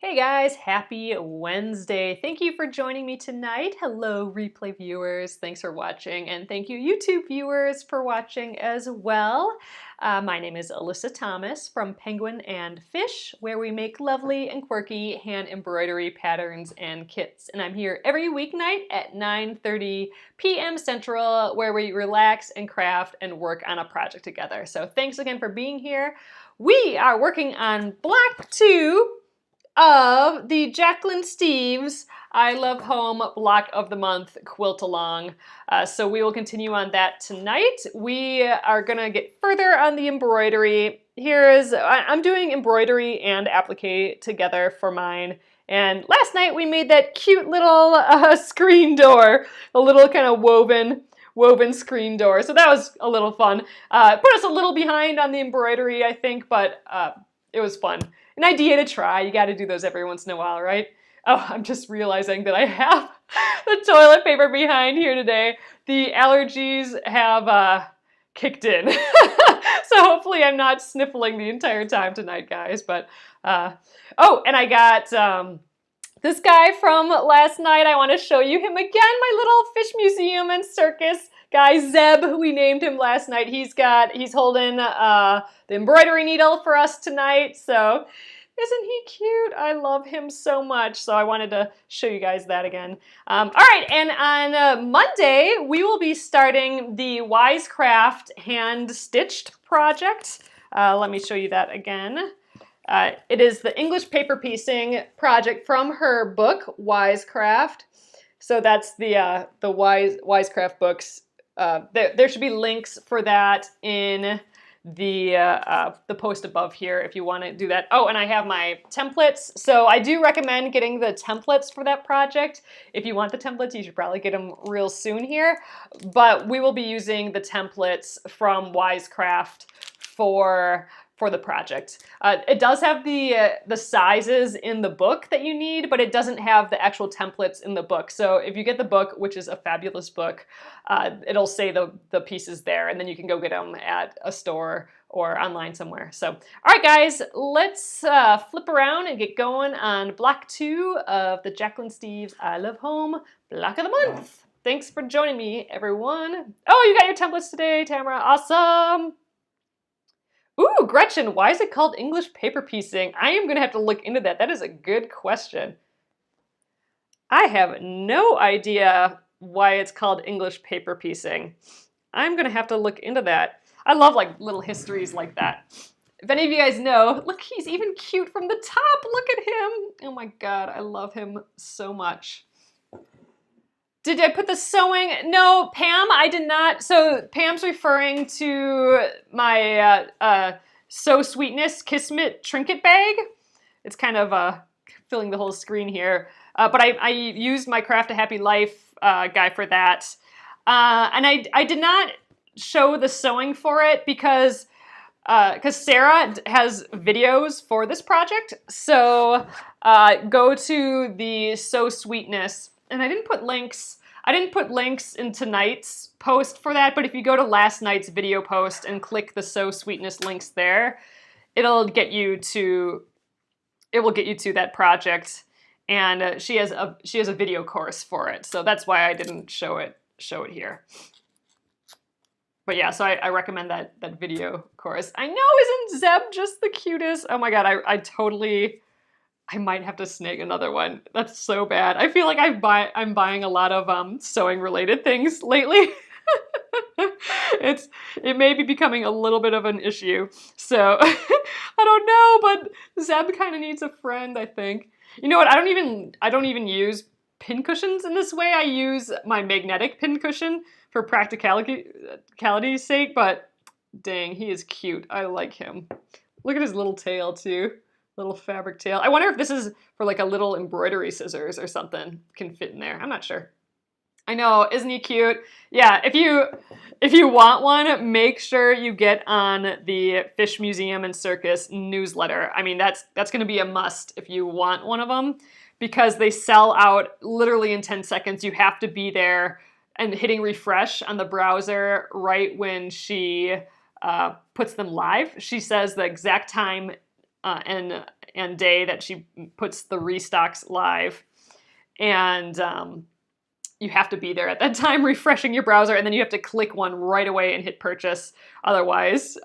Hey guys, happy Wednesday. Thank you for joining me tonight. Hello, replay viewers. Thanks for watching. And thank you, YouTube viewers, for watching as well. My name is Alyssa Thomas from Penguin and Fish, where we make lovely and quirky hand embroidery patterns and kits. And I'm here every weeknight at 9:30 p.m. Central, where we relax and craft and work on a project together. So thanks again for being here. We are working on block 2 of the Jacquelynne Steves I Love Home Block of the Month quilt along. So we will continue on that tonight. We are gonna get further on the embroidery. I'm doing embroidery and applique together for mine. And last night we made that cute little screen door, a little kind of woven screen door. So that was a little fun. Put us a little behind on the embroidery, I think, but it was fun. An idea to try. You got to do those every once in a while, right? Oh, I'm just realizing that I have the toilet paper behind here today. The allergies have kicked in. So hopefully I'm not sniffling the entire time tonight, guys. But, oh, and I got this guy from last night. I want to show you him again, my little fish museum and circus guy, Zeb, we named him last night. He's holding the embroidery needle for us tonight. So isn't he cute? I love him so much. So I wanted to show you guys that again. All right, and on Monday, we will be starting the Wisecraft hand-stitched project. Let me show you that again. It is the English paper piecing project from her book, Wisecraft. So that's the Wisecraft books. There should be links for that in the post above here if you want to do that. Oh, and I have my templates. So I do recommend getting the templates for that project. If you want the templates, you should probably get them real soon here. But we will be using the templates from Wisecraft for the project. It does have the sizes in the book that you need, but it doesn't have the actual templates in the book. So if you get the book, which is a fabulous book, it'll say the pieces there, and then you can go get them at a store or online somewhere. So, all right, guys, let's flip around and get going on block 2 of the Jacquelynne Steves I Love Home Block of the Month. Thanks for joining me, everyone. Oh, you got your templates today, Tamara. Awesome. Ooh, Gretchen, why is it called English paper piecing? I am going to have to look into that. That is a good question. I have no idea why it's called English paper piecing. I'm going to have to look into that. I love like little histories like that. If any of you guys know, look, he's even cute from the top. Look at him. Oh my God, I love him so much. Did I put the sewing? No, Pam, I did not. So Pam's referring to my Sew Sweetness Kismet trinket bag. It's kind of filling the whole screen here. But I used my Craft a Happy Life guy for that. And I did not show the sewing for it because Sarah has videos for this project. So go to the Sew Sweetness. And I didn't put links in tonight's post for that, but if you go to last night's video post and click the Sew Sweetness links there, it will get you to that project. And she has a video course for it, so that's why I didn't show it here. But yeah, so I recommend that video course. I know, isn't Zeb just the cutest? Oh my God, I might have to snag another one. That's so bad. I feel like I'm buying a lot of sewing related things lately. It may be becoming a little bit of an issue. So I don't know, but Zeb kind of needs a friend, I think. You know what? I don't even use pin cushions in this way. I use my magnetic pin cushion for practicality's sake, but dang, he is cute. I like him. Look at his little tail too. Little fabric tail. I wonder if this is for like a little embroidery scissors or something can fit in there. I'm not sure. I know, isn't he cute? Yeah, if you want one, make sure you get on the Fish Museum and Circus newsletter. I mean, that's going to be a must if you want one of them because they sell out literally in 10 seconds. You have to be there and hitting refresh on the browser right when she puts them live. She says the exact time and and day that she puts the restocks live. And you have to be there at that time refreshing your browser, and then you have to click one right away and hit purchase. Otherwise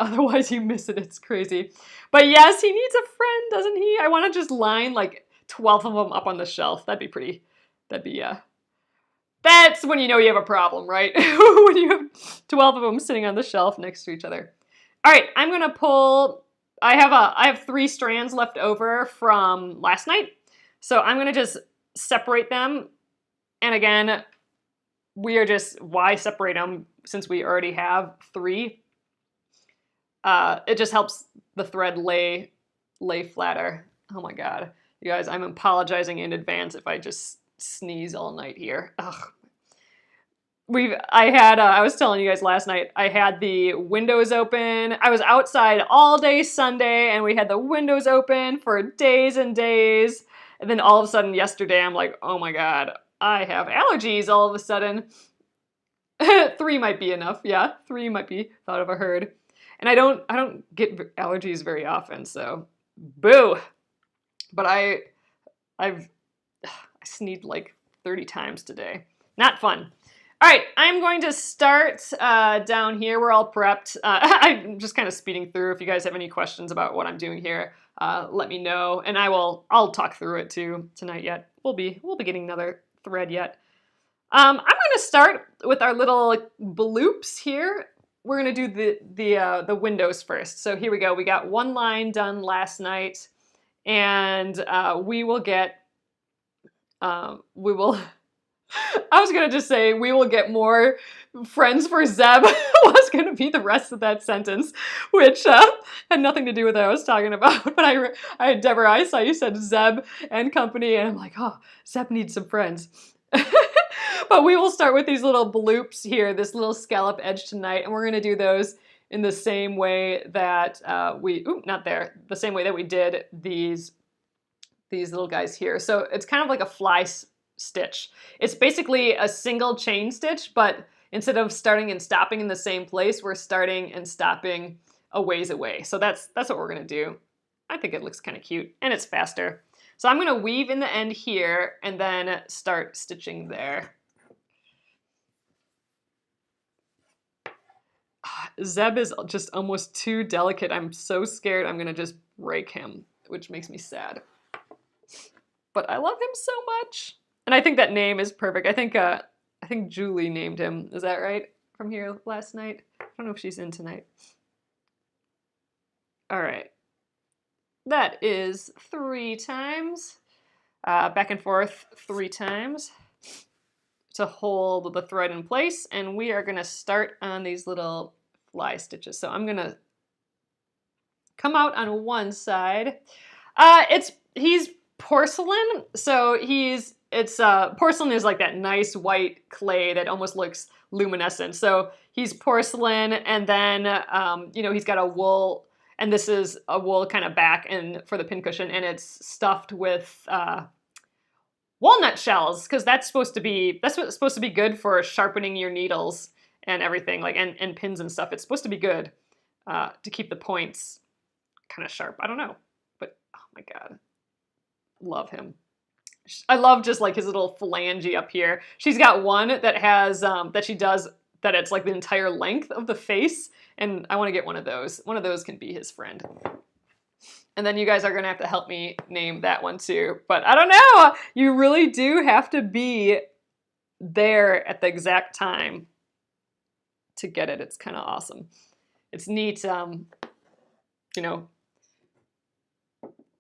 you miss it. It's crazy. But yes, he needs a friend, doesn't he? I want to just line like 12 of them up on the shelf. That's when you know you have a problem, right? When you have 12 of them sitting on the shelf next to each other. All right, I'm gonna pull, I have 3 strands left over from last night. So I'm gonna just separate them. And again, why separate them since we already have 3? It just helps the thread lay flatter. Oh my God, you guys, I'm apologizing in advance if I just sneeze all night here. Ugh. I was telling you guys last night, I had the windows open. I was outside all day Sunday and we had the windows open for days and days. And then all of a sudden yesterday, I'm like, oh my God, I have allergies all of a sudden. 3 might be enough. Yeah, 3 might be thought of a herd. And I don't get allergies very often, so boo. But I sneezed like 30 times today. Not fun. All right, I'm going to start down here. We're all prepped. I'm just kind of speeding through. If you guys have any questions about what I'm doing here, let me know, and I'll talk through it too tonight. Yet we'll be getting another thread yet. I'm going to start with our little bloops here. We're going to do the windows first. So here we go. We got 1 line done last night, and we will get I was going to just say we will get more friends for Zeb was going to be the rest of that sentence, which had nothing to do with what I was talking about. But Deborah, I saw you said Zeb and company, and I'm like, oh, Zeb needs some friends. But we will start with these little bloops here, this little scallop edge tonight, and we're going to do those in the same way that the same way that we did these little guys here. So it's kind of like a fly stitch. It's basically a single chain stitch, but instead of starting and stopping in the same place, we're starting and stopping a ways away. So that's what we're going to do. I think it looks kind of cute and it's faster. So I'm going to weave in the end here and then start stitching there. Zeb is just almost too delicate. I'm so scared I'm going to just break him, which makes me sad. But I love him so much. And I think that name is perfect. I think Julie named him. Is that right? From here last night? I don't know if she's in tonight. All right. That is 3 times. Back and forth 3 times to hold the thread in place. And we are going to start on these little fly stitches. So I'm going to come out on one side. He's porcelain, so porcelain is like that nice white clay that almost looks luminescent. So he's porcelain, and then he's got a wool, and this is a wool kind of back and for the pincushion, and it's stuffed with walnut shells because that's what's supposed to be good for sharpening your needles and everything, like and pins and stuff. It's supposed to be good to keep the points kind of sharp. I don't know, but oh my God. Love him. I love just like his little phalange up here. She's got one that has that it's like the entire length of the face, and I want to get one of those. One of those can be his friend. And then you guys are gonna have to help me name that one too. But I don't know. You really do have to be there at the exact time to get it. It's kind of awesome. It's neat.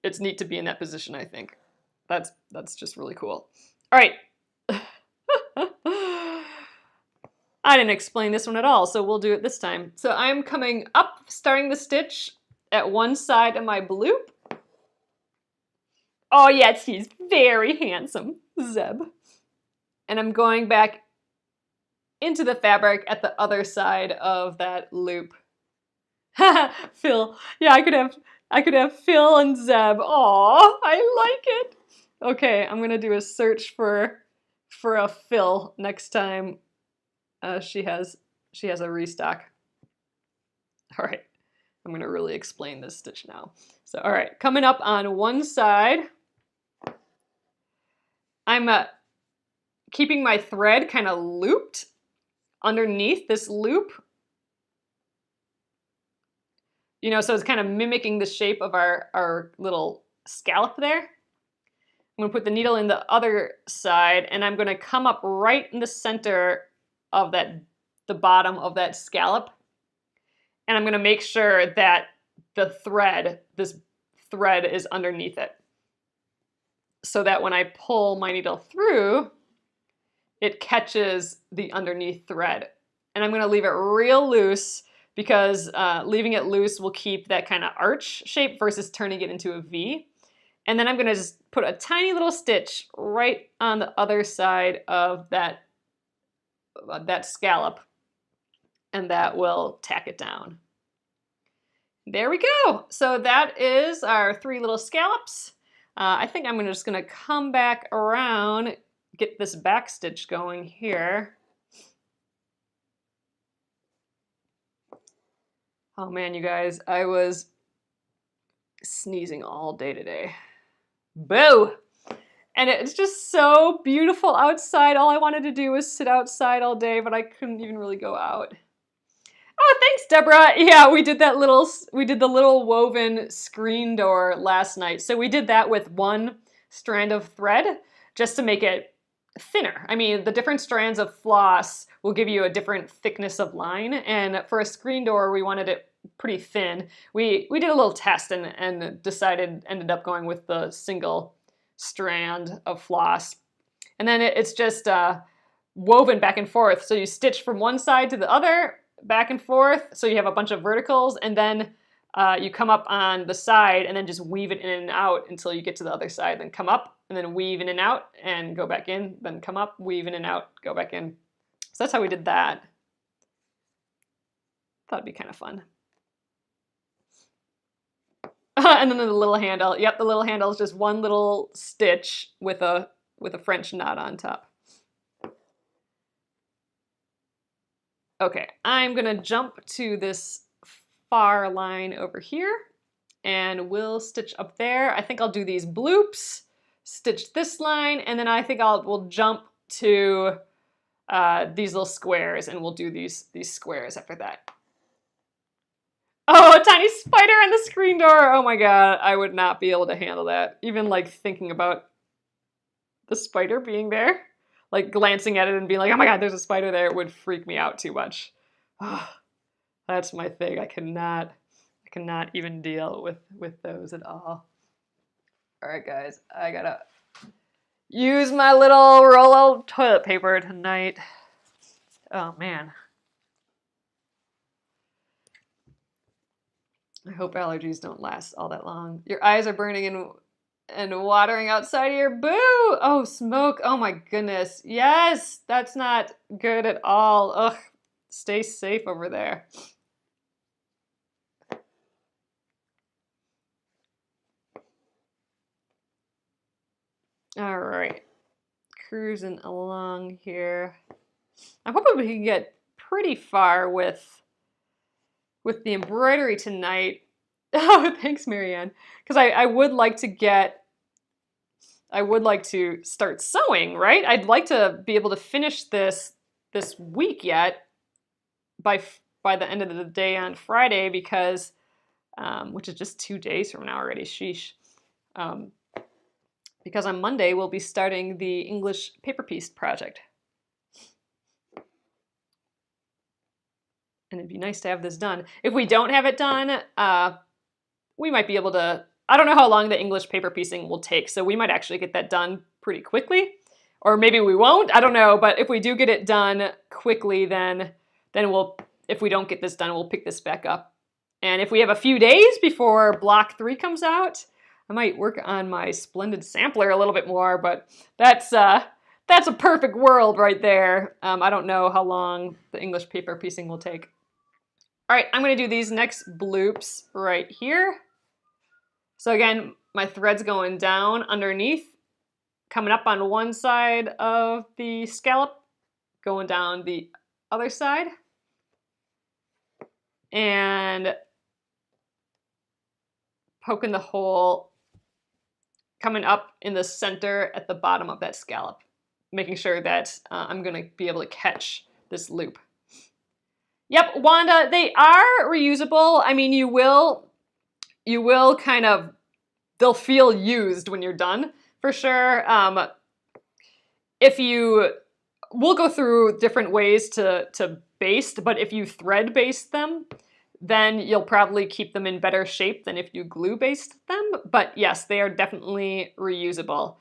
It's neat to be in that position, I think. That's just really cool. All right. I didn't explain this one at all, so we'll do it this time. So I'm coming up, starting the stitch at one side of my bloop. Oh yes, he's very handsome, Zeb. And I'm going back into the fabric at the other side of that loop. Phil. Yeah, I could have Phil and Zeb. Aw, I like it. Okay, I'm gonna do a search for a Phil next time she has a restock. All right, I'm gonna really explain this stitch now. So, all right, coming up on one side, I'm keeping my thread kind of looped underneath this loop. You know, so it's kind of mimicking the shape of our little scallop there. I'm gonna put the needle in the other side, and I'm gonna come up right in the center of the bottom of that scallop. And I'm gonna make sure that this thread is underneath it, so that when I pull my needle through, it catches the underneath thread. And I'm gonna leave it real loose because leaving it loose will keep that kind of arch shape versus turning it into a V. And then I'm gonna just put a tiny little stitch right on the other side of that scallop, and that will tack it down. There we go. So that is our 3 little scallops. I think I'm just gonna come back around, get this back stitch going here. Oh man, you guys, I was sneezing all day today. Boo! And it's just so beautiful outside. All I wanted to do was sit outside all day, but I couldn't even really go out. Oh, thanks, Deborah. Yeah, we did the little woven screen door last night. So we did that with 1 strand of thread just to make it thinner. I mean, the different strands of floss will give you a different thickness of line. And for a screen door, we wanted it pretty thin. We did a little test and ended up going with the single strand of floss. And then it's just woven back and forth. So you stitch from one side to the other, back and forth, so you have a bunch of verticals, and then you come up on the side and then just weave it in and out until you get to the other side, then come up and then weave in and out and go back in, then come up, weave in and out, go back in. So that's how we did that. Thought it'd be kind of fun. And then the little handle. Yep, the little handle is just 1 little stitch with a French knot on top. Okay, I'm gonna jump to this far line over here and we'll stitch up there. I think I'll do these bloops, stitch this line, and then I think we'll jump to these little squares and we'll do these squares after that. Oh, a tiny spider on the screen door. Oh my God, I would not be able to handle that. Even like thinking about the spider being there, like glancing at it and being like, oh my God, there's a spider there, it would freak me out too much. Oh, that's my thing. I cannot even deal with those at all. All right, guys, I gotta use my little roll of toilet paper tonight. Oh man. I hope allergies don't last all that long. Your eyes are burning and watering outside here. Boo! Oh, smoke. Oh my goodness. Yes, that's not good at all. Ugh. Stay safe over there. All right. Cruising along here. I'm hoping we can get pretty far with the embroidery tonight. Oh, thanks, Marianne. Because I would like to start sewing, right? I'd like to be able to finish this week yet by the end of the day on Friday, because which is just 2 days from now already. Sheesh. Because on Monday we'll be starting the English paper piece project. And it'd be nice to have this done. If we don't have it done, we might be able to, I don't know how long the English paper piecing will take, so we might actually get that done pretty quickly. Or maybe we won't, I don't know, but if we do get it done quickly, then we'll, if we don't get this done, we'll pick this back up. And if we have a few days before block 3 comes out, I might work on my Splendid sampler a little bit more, but that's a perfect world right there. I don't know how long the English paper piecing will take. All right, I'm gonna do these next bloops right here. So again, my thread's going down underneath, coming up on one side of the scallop, going down the other side. And poking the hole, coming up in the center at the bottom of that scallop, making sure that I'm going to be able to catch this loop. Yep, Wanda, they are reusable. I mean, you will kind of, they'll feel used when you're done, for sure. We'll go through different ways to baste, but if you thread baste them, then you'll probably keep them in better shape than if you glue baste them. But yes, they are definitely reusable.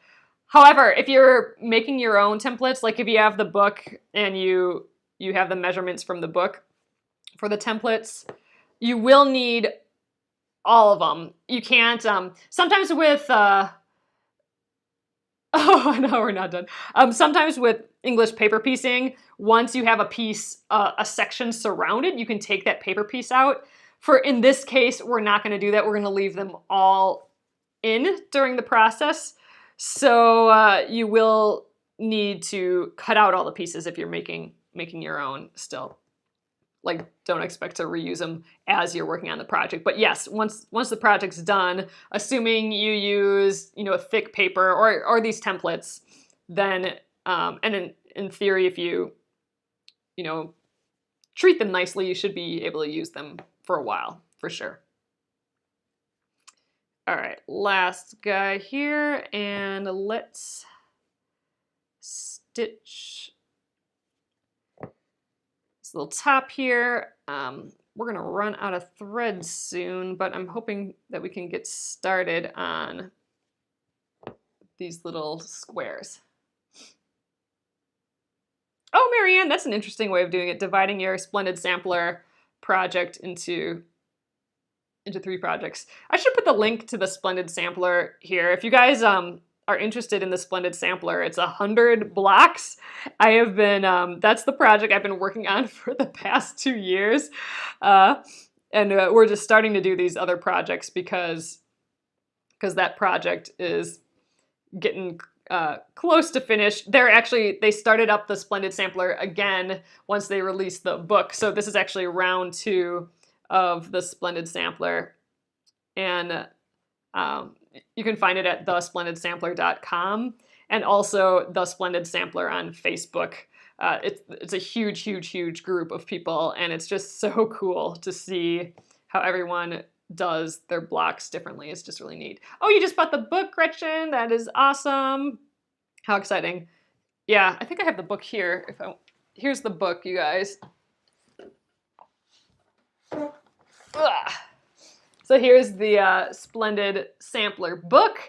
However, if you're making your own templates, like if you have the book and you have the measurements from the book for the templates, you will need all of them. You can't, sometimes with, oh, no, we're not done. Sometimes with English paper piecing, once you have a piece, a section surrounded, you can take that paper piece out. In this case, we're not going to do that. We're going to leave them all in during the process. So you will need to cut out all the pieces if you're making your own still. Like, don't expect to reuse them as you're working on the project. But yes, once the project's done, assuming you use, a thick paper or these templates, then, and in theory, if you treat them nicely, you should be able to use them for a while, for sure. All right, last guy here, and let's stitch this little top here. We're gonna run out of thread soon, but I'm hoping that we can get started on these little squares. Oh, Marianne, that's an interesting way of doing it, dividing your Splendid Sampler project into 3 projects. I should put the link to the Splendid Sampler here. If you guys are interested in the Splendid Sampler, it's 100 blocks. I have been, that's the project I've been working on for the past 2 years. And we're just starting to do these other projects because that project is getting close to finish. They started up the Splendid Sampler again once they released the book. So this is actually round 2 of the Splendid Sampler. And you can find it at thesplendidsampler.com and also The Splendid Sampler on Facebook. It's a huge, huge, huge group of people, and it's just so cool to see how everyone does their blocks differently. It's just really neat. Oh, you just bought the book, Gretchen. That is awesome. How exciting. Yeah, I think I have the book here. Here's the book, you guys. Ugh. So here's the Splendid Sampler book.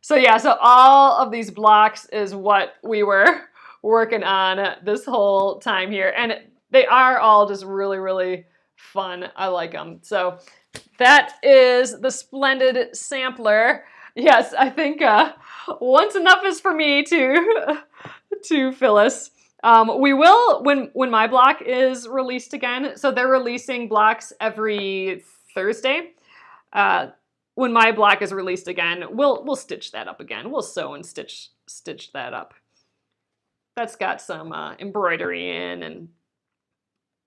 So yeah, so all of these blocks is what we were working on this whole time here. And they are all just really, really fun. I like them. So that is the Splendid Sampler. Yes, I think once enough is for me to Phyllis. We will, when my block is released again, so they're releasing blocks every Thursday. When my block is released again, we'll stitch that up again. We'll sew and stitch that up. That's got some embroidery in,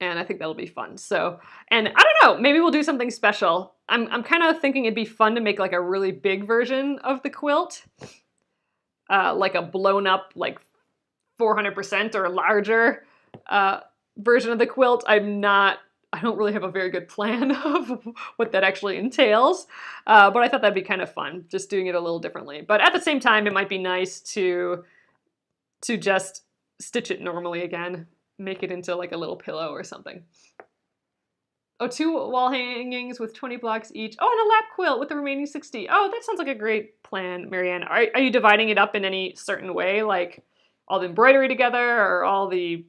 and I think that'll be fun. So, and I don't know, maybe we'll do something special. I'm kind of thinking it'd be fun to make like a really big version of the quilt, like a blown up like 400% or larger version of the quilt. I don't really have a very good plan of what that actually entails, but I thought that'd be kind of fun, just doing it a little differently. But at the same time, it might be nice to just stitch it normally again, make it into like a little pillow or something. Oh, 2 wall hangings with 20 blocks each. Oh, and a lap quilt with the remaining 60. Oh, that sounds like a great plan, Marianne. Are you dividing it up in any certain way, like all the embroidery together or all the,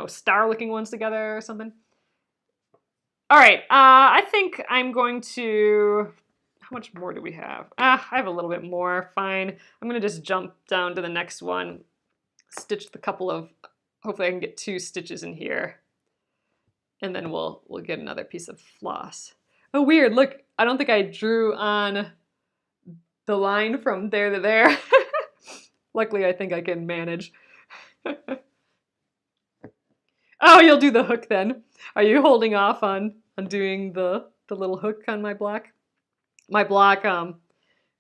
star-looking ones together or something? All right, I think I'm going to, how much more do we have? I have a little bit more, fine. I'm gonna just jump down to the next one, stitch the couple of, hopefully I can get 2 stitches in here. And then we'll get another piece of floss. Oh, weird, look, I don't think I drew on the line from there to there. Luckily, I think I can manage. Oh, you'll do the hook then. Are you holding off on doing the little hook on my block? My block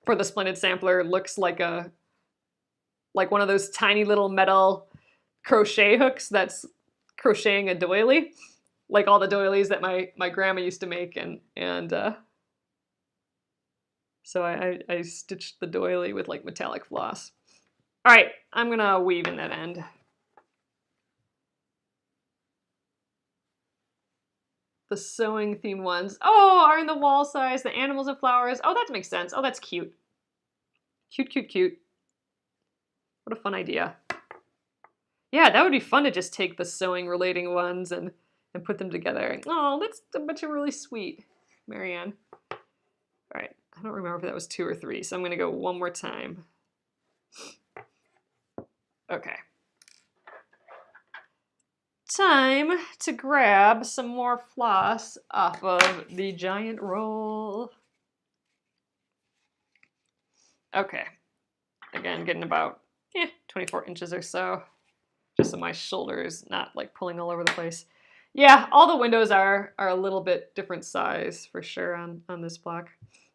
for the Splendid Sampler looks like one of those tiny little metal crochet hooks that's crocheting a doily, like all the doilies that my grandma used to make, and so I stitched the doily with like metallic floss. All right, I'm gonna weave in that end. The sewing theme ones. Oh, are in the wall size, the animals and flowers. Oh, that makes sense. Oh, that's cute. Cute, cute, cute. What a fun idea. Yeah, that would be fun to just take the sewing relating ones and put them together. Oh, that's a bunch of really sweet, Marianne. All right, I don't remember if that was 2 or 3, so I'm gonna go one more time. Okay. Time to grab some more floss off of the giant roll. Okay. Again, getting about 24 inches or so, just so my shoulder's not like pulling all over the place. Yeah, all the windows are a little bit different size for sure on this block.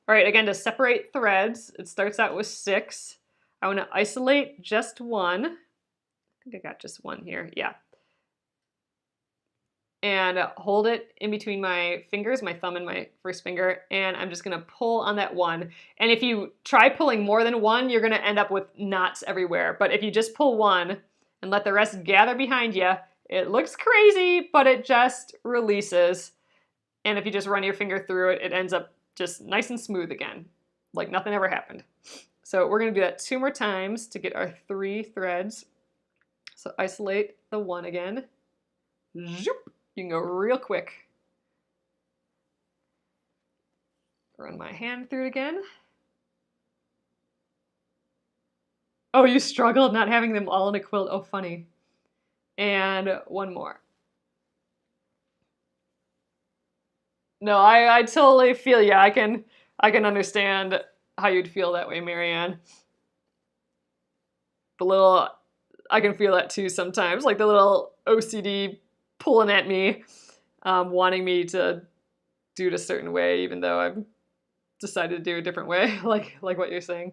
All right, again, to separate threads, it starts out with 6. I want to isolate just one. I think I got just one here, yeah. And hold it in between my fingers, my thumb and my first finger, and I'm just gonna pull on that one. And if you try pulling more than one, you're gonna end up with knots everywhere. But if you just pull one and let the rest gather behind you, it looks crazy, but it just releases. And if you just run your finger through it, it ends up just nice and smooth again, like nothing ever happened. So we're gonna do that 2 more times to get our 3 threads. So isolate the one again. Zoop. You can go real quick. Run my hand through it again. Oh, you struggled not having them all in a quilt. Oh, funny. And one more. No, I totally feel you. I can understand how you'd feel that way, Marianne. I can feel that too sometimes, like the little OCD pulling at me, wanting me to do it a certain way, even though I've decided to do it a different way, like what you're saying.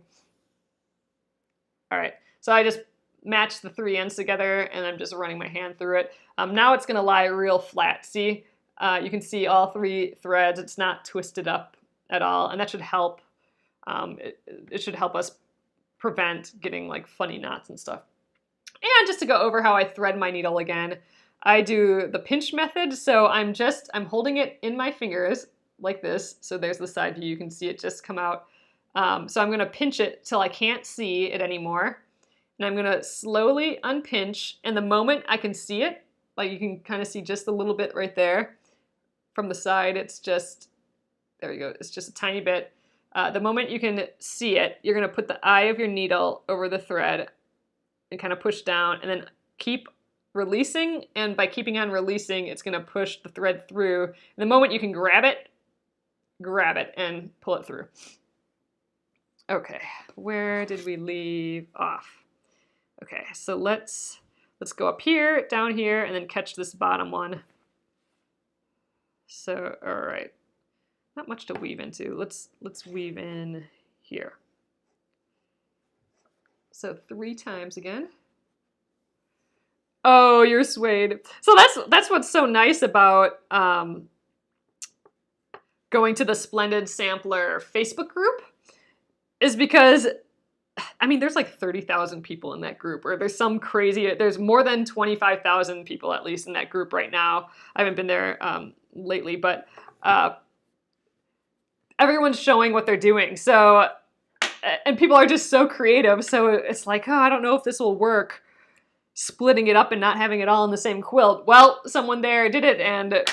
All right, so I just matched the 3 ends together, and I'm just running my hand through it. Now it's gonna lie real flat. See, you can see all 3 threads. It's not twisted up at all, and that should help. It should help us prevent getting like funny knots and stuff. And just to go over how I thread my needle again, I do the pinch method. So I'm holding it in my fingers like this. So there's the side view. You can see it just come out. So I'm gonna pinch it till I can't see it anymore. And I'm gonna slowly unpinch. And the moment I can see it, like you can kind of see just a little bit right there from the side, it's just, there we go, it's just a tiny bit. The moment you can see it, you're gonna put the eye of your needle over the thread and kind of push down, and then keep releasing, and by keeping on releasing, it's gonna push the thread through. And the moment you can grab it and pull it through. Okay, where did we leave off? Okay, so let's go up here, down here, and then catch this bottom one. So, all right, not much to weave into. Let's weave in here. So 3 times again. Oh, you're swayed. So that's what's so nice about going to the Splendid Sampler Facebook group, is because, I mean, there's like 30,000 people in that group, or there's more than 25,000 people at least in that group right now. I haven't been there lately, but everyone's showing what they're doing. So, and people are just so creative. So it's like, oh, I don't know if this will work, splitting it up and not having it all in the same quilt. Well, someone there did it, and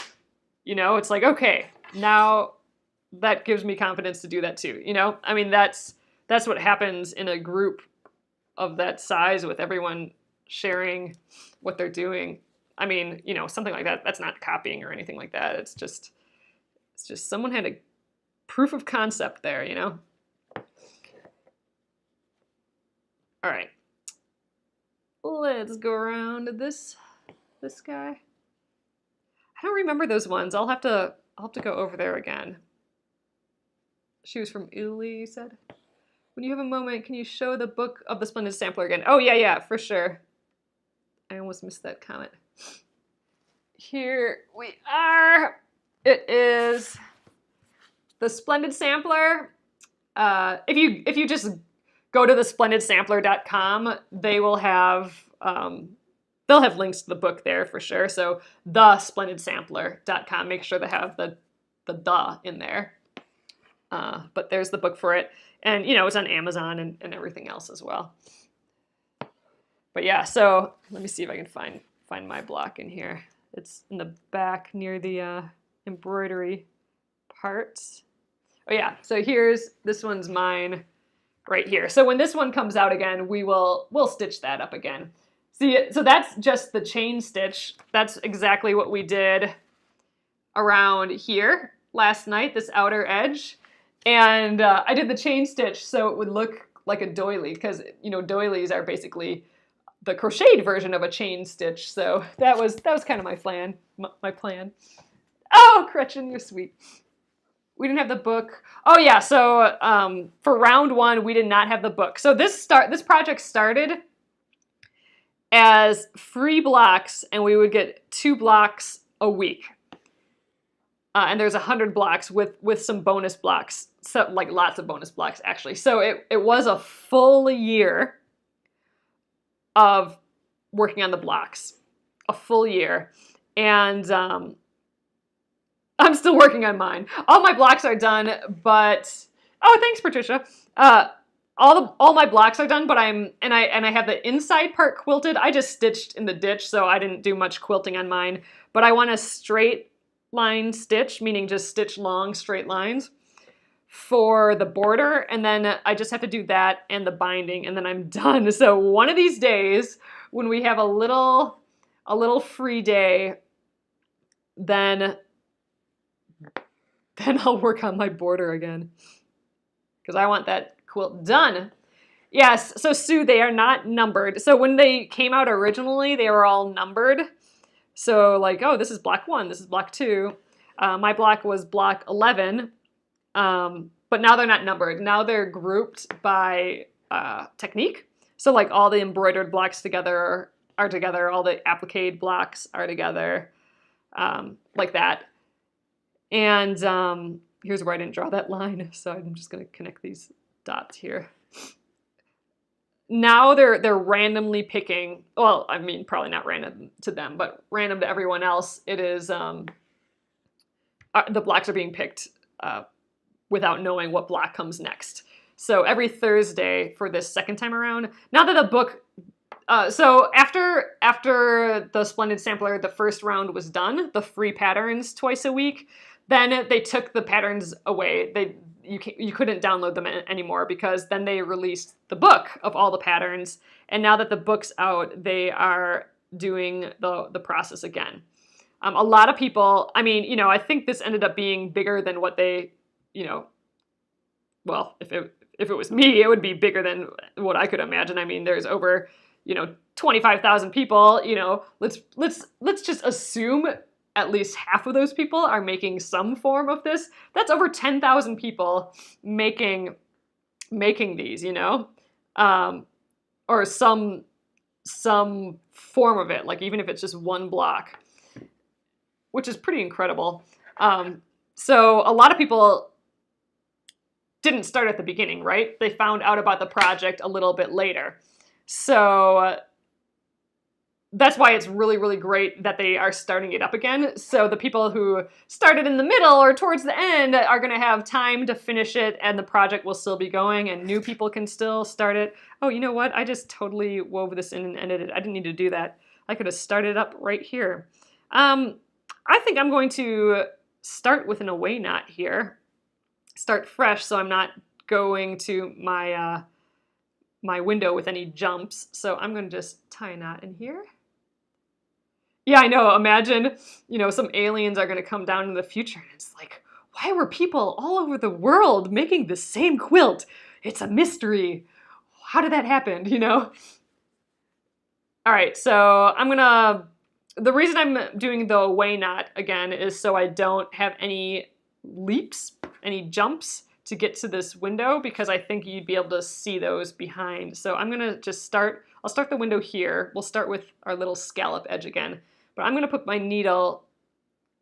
you know, it's like, okay, now that gives me confidence to do that too. You know, I mean, that's what happens in a group of that size, with everyone sharing what they're doing. I mean, you know, something like that, that's not copying or anything like that. It's just someone had a proof of concept there, you know? All right, let's go around this guy. I don't remember those ones. I'll have to go over there again. She was from Italy, you said? When you have a moment, can you show the book of the Splendid Sampler again? Oh, yeah, for sure. I almost missed that comment. Here we are. It is the Splendid Sampler. If you just go to thesplendidsampler.com, they will have they'll have links to the book there for sure. So thesplendidsampler.com. Make sure they have the in there. But there's the book for it, and you know it's on Amazon and everything else as well. But yeah, so let me see if I can find my block in here. It's in the back near the embroidery parts. Oh yeah, so this one's mine right here. So when this one comes out again, we'll stitch that up again. See, so that's just the chain stitch. That's exactly what we did around here last night, this outer edge. And I did the chain stitch so it would look like a doily, because you know doilies are basically the crocheted version of a chain stitch. So that was kind of my plan. My plan. Oh, Gretchen, you're sweet. We didn't have the book. Oh yeah, so for round one, we did not have the book. So this project started as free blocks, and we would get 2 blocks a week. And there's 100 blocks with some bonus blocks, so like lots of bonus blocks actually. So it was a full year of working on the blocks, a full year, and I'm still working on mine. All my blocks are done, but oh, thanks, Patricia. All my blocks are done, but I have the inside part quilted. I just stitched in the ditch, so I didn't do much quilting on mine. But I want a straight line stitch, meaning just stitch long straight lines for the border, and then I just have to do that and the binding, and then I'm done. So one of these days, when we have a little free day, then I'll work on my border again, because I want that quilt done. Yes, so Sue, they are not numbered. So when they came out originally, they were all numbered. So like, oh, this is block 1, this is block 2. My block was block 11, but now they're not numbered. Now they're grouped by technique. So like all the embroidered blocks together are together, all the applique blocks are together, like that. And here's where I didn't draw that line, so I'm just going to connect these dots here. Now they're randomly picking, well, I mean, probably not random to them, but random to everyone else. It is, the blocks are being picked without knowing what block comes next. So every Thursday for this second time around, now that the book, so after the Splendid Sampler, the first round was done, the free patterns twice a week, then they took the patterns away. You couldn't download them anymore, because then they released the book of all the patterns. And now that the book's out, they are doing the process again. A lot of people, I mean, you know, I think this ended up being bigger than what they, you know, well, if it was me, it would be bigger than what I could imagine. I mean, there's over, you know, 25,000 people, you know, let's just assume at least half of those people are making some form of this. That's over 10,000 people making these, you know, or some form of it, like even if it's just one block, which is pretty incredible. So a lot of people didn't start at the beginning, right? They found out about the project a little bit later. So that's why it's really, really great that they are starting it up again. So the people who started in the middle or towards the end are going to have time to finish it, and the project will still be going, and new people can still start it. Oh, you know what? I just totally wove this in and edited. I didn't need to do that. I could have started up right here. I think I'm going to start with an away knot here. Start fresh, so I'm not going to my my window with any jumps. So I'm going to just tie a knot in here. Yeah, I know. Imagine, you know, some aliens are going to come down in the future, and it's like, why were people all over the world making the same quilt? It's a mystery. How did that happen, you know? All right, so the reason I'm doing the away knot again is so I don't have any leaps, any jumps to get to this window because I think you'd be able to see those behind. So I'm gonna just I'll start the window here. We'll start with our little scallop edge again, but I'm gonna put my needle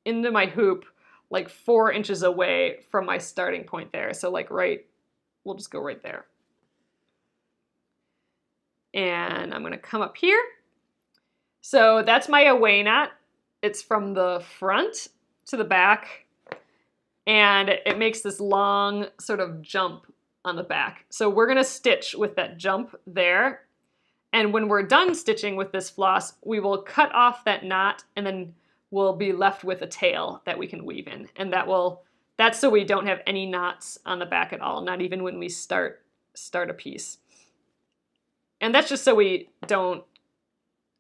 into my hoop like 4 inches away from my starting point there. So like we'll just go right there. And I'm gonna come up here. So that's my away knot. It's from the front to the back, and it makes this long sort of jump on the back. So we're gonna stitch with that jump there. And when we're done stitching with this floss, we will cut off that knot, and then we'll be left with a tail that we can weave in. And that's so we don't have any knots on the back at all, not even when we start a piece. And that's just so we don't,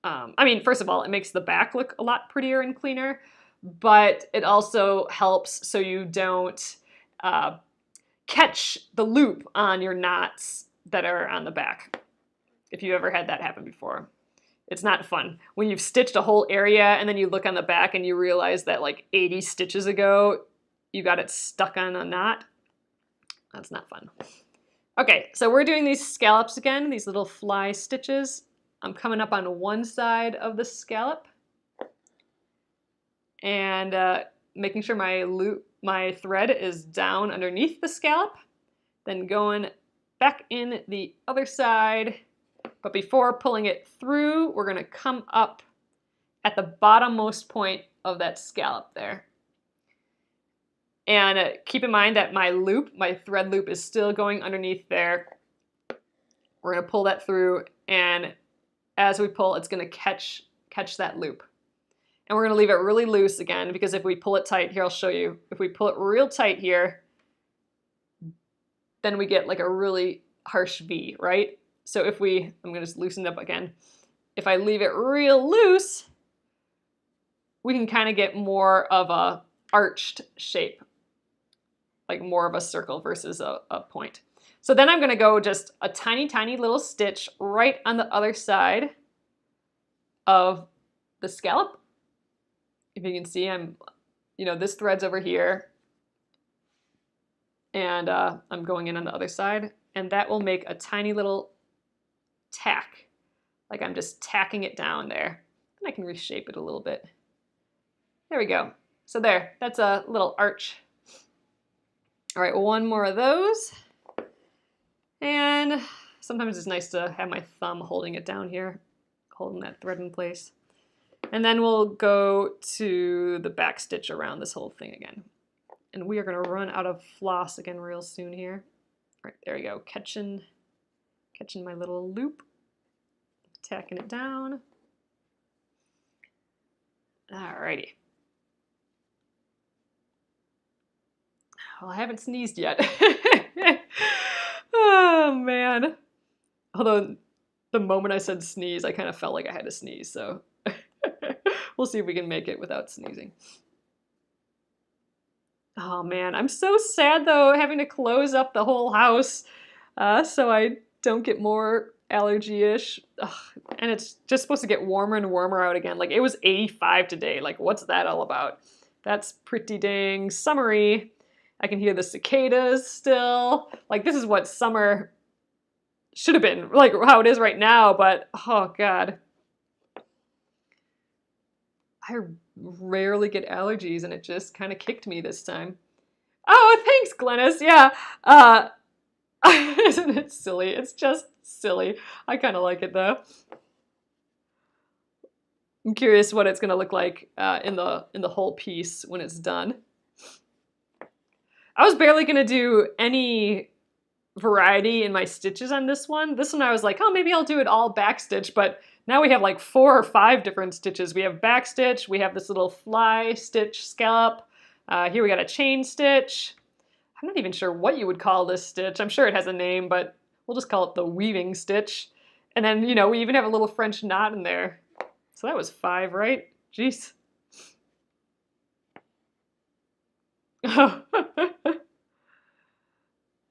I mean, first of all, it makes the back look a lot prettier and cleaner, but it also helps so you don't catch the loop on your knots that are on the back. If you ever had that happen before. It's not fun. When you've stitched a whole area and then you look on the back and you realize that like 80 stitches ago, you got it stuck on a knot. That's not fun. Okay, so we're doing these scallops again, these little fly stitches. I'm coming up on one side of the scallop and making sure my thread is down underneath the scallop, then going back in the other side. But before pulling it through, we're gonna come up at the bottommost point of that scallop there. And keep in mind that my thread loop is still going underneath there. We're gonna pull that through, and as we pull, it's gonna catch that loop. And we're gonna leave it really loose again, because if we pull it tight, here I'll show you, if we pull it real tight here, then we get like a really harsh V, right? So I'm gonna just loosen it up again. If I leave it real loose, we can kind of get more of a arched shape, like more of a circle versus a point. So then I'm gonna go just a tiny, tiny little stitch right on the other side of the scallop. If you can see, this thread's over here, and I'm going in on the other side, and that will make a tiny little tack, like I'm just tacking it down there. And I can reshape it a little bit. There we go. So there, that's a little arch. All right, one more of those. And sometimes it's nice to have my thumb holding it down here, holding that thread in place. And then we'll go to the back stitch around this whole thing again. And we are gonna run out of floss again real soon here. All right, there we go, catching my little loop, tacking it down. Alrighty. Well, I haven't sneezed yet. Oh man. Although the moment I said sneeze, I kind of felt like I had to sneeze, so we'll see if we can make it without sneezing. Oh man, I'm so sad though, having to close up the whole house so I don't get more allergy-ish. And it's just supposed to get warmer and warmer out again. Like, it was 85 today. Like, what's that all about? That's pretty dang summery. I can hear the cicadas still. Like, this is what summer should have been, like how it is right now, but oh God. I rarely get allergies, and it just kind of kicked me this time. Oh, thanks, Glennis. Yeah. Isn't it silly? It's just silly. I kind of like it though. I'm curious what it's going to look like in the whole piece when it's done. I was barely going to do any variety in my stitches on this one. This one I was like, oh, maybe I'll do it all backstitch, but now we have like 4 or 5 different stitches. We have backstitch, we have this little fly stitch scallop. Here we got a chain stitch. I'm not even sure what you would call this stitch. I'm sure it has a name, but we'll just call it the weaving stitch. And then, we even have a little French knot in there. So that was 5, right? Jeez.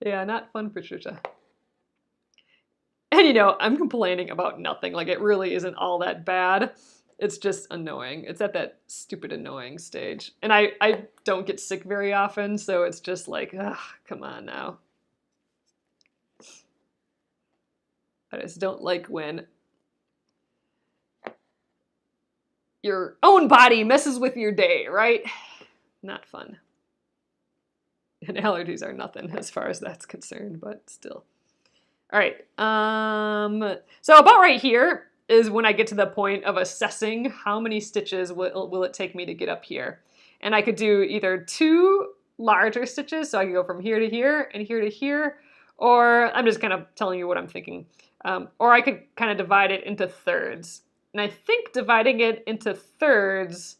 Yeah, not fun, Patricia. And I'm complaining about nothing. Like, it really isn't all that bad. It's just annoying. It's at that stupid annoying stage. And I don't get sick very often, so it's just like, ugh, come on now. I just don't like when your own body messes with your day, right? Not fun. And allergies are nothing as far as that's concerned, but still. All right. So about right here is when I get to the point of assessing how many stitches will it take me to get up here. And I could do either 2 larger stitches, so I can go from here to here and here to here, or I'm just kind of telling you what I'm thinking. Or I could kind of divide it into thirds. And I think dividing it into thirds,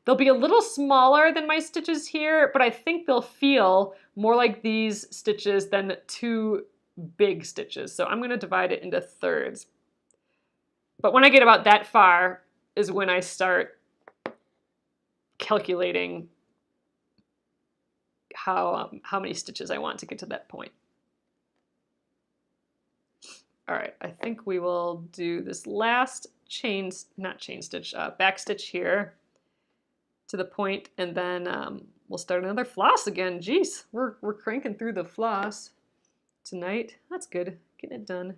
they'll be a little smaller than my stitches here, but I think they'll feel more like these stitches than 2 big stitches. So I'm going to divide it into thirds. But when I get about that far is when I start calculating how many stitches I want to get to that point. All right, I think we will do this last back stitch here to the point, and then we'll start another floss again. Jeez, we're cranking through the floss tonight. That's good, getting it done.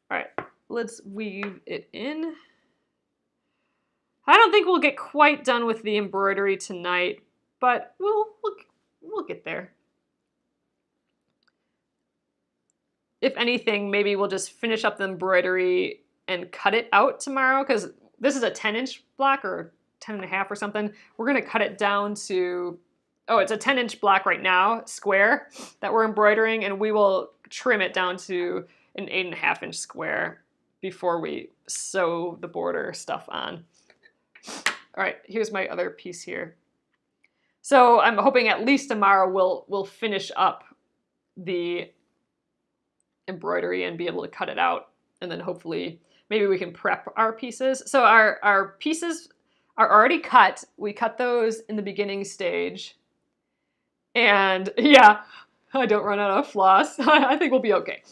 All right, let's weave it in. I don't think we'll get quite done with the embroidery tonight, but we'll get there. If anything, maybe we'll just finish up the embroidery and cut it out tomorrow, because this is a 10-inch block or 10.5 or something. We're going to cut it down to, oh, it's a 10-inch block right now, square, that we're embroidering, and we will trim it down to an 8.5-inch square before we sew the border stuff on. All right, here's my other piece here. So I'm hoping at least tomorrow we'll finish up the embroidery and be able to cut it out, and then hopefully maybe we can prep our pieces. So our pieces are already cut. We cut those in the beginning stage, and yeah, I don't run out of floss. I think we'll be okay.